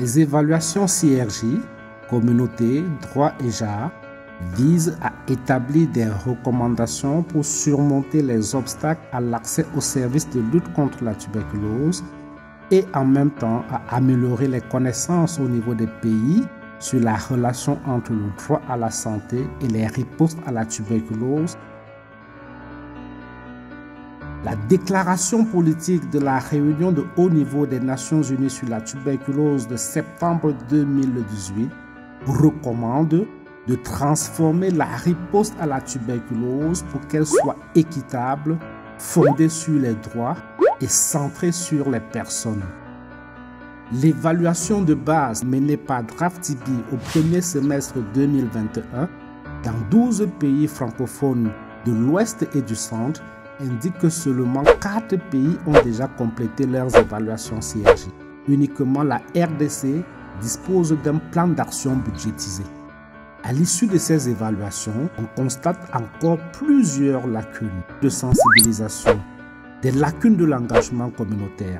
Les évaluations CRJ, communauté, droit et genre, visent à établir des recommandations pour surmonter les obstacles à l'accès aux services de lutte contre la tuberculose et en même temps à améliorer les connaissances au niveau des pays sur la relation entre le droit à la santé et les ripostes à la tuberculose. La déclaration politique de la réunion de haut niveau des Nations Unies sur la tuberculose de septembre 2018 recommande de transformer la riposte à la tuberculose pour qu'elle soit équitable, fondée sur les droits et centrée sur les personnes. L'évaluation de base menée par DraftTB au premier semestre 2021 dans 12 pays francophones de l'Ouest et du Centre indique que seulement 4 pays ont déjà complété leurs évaluations CRJ. Uniquement la RDC dispose d'un plan d'action budgétisé. À l'issue de ces évaluations, on constate encore plusieurs lacunes de sensibilisation, des lacunes de l'engagement communautaire,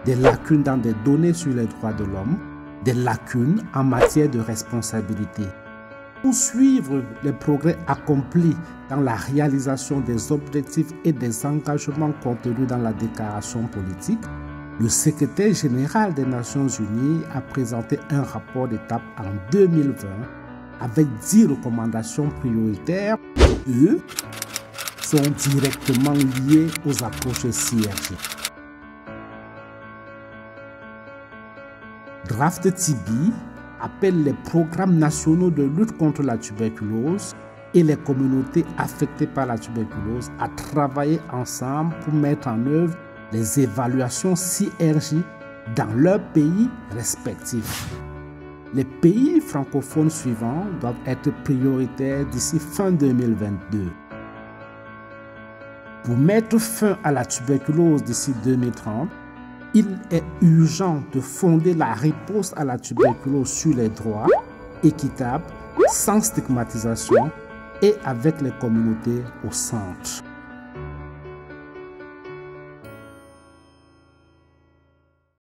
des lacunes dans des données sur les droits de l'homme, des lacunes en matière de responsabilité. Pour suivre les progrès accomplis dans la réalisation des objectifs et des engagements contenus dans la déclaration politique, le secrétaire général des Nations Unies a présenté un rapport d'étape en 2020 avec 10 recommandations prioritaires qui, eux, sont directement liées aux approches CRJ. DraftTB appelle les programmes nationaux de lutte contre la tuberculose et les communautés affectées par la tuberculose à travailler ensemble pour mettre en œuvre les évaluations CRJ dans leurs pays respectifs. Les pays francophones suivants doivent être prioritaires d'ici fin 2022. Pour mettre fin à la tuberculose d'ici 2030, il est urgent de fonder la riposte à la tuberculose sur les droits, équitables, sans stigmatisation et avec les communautés au centre.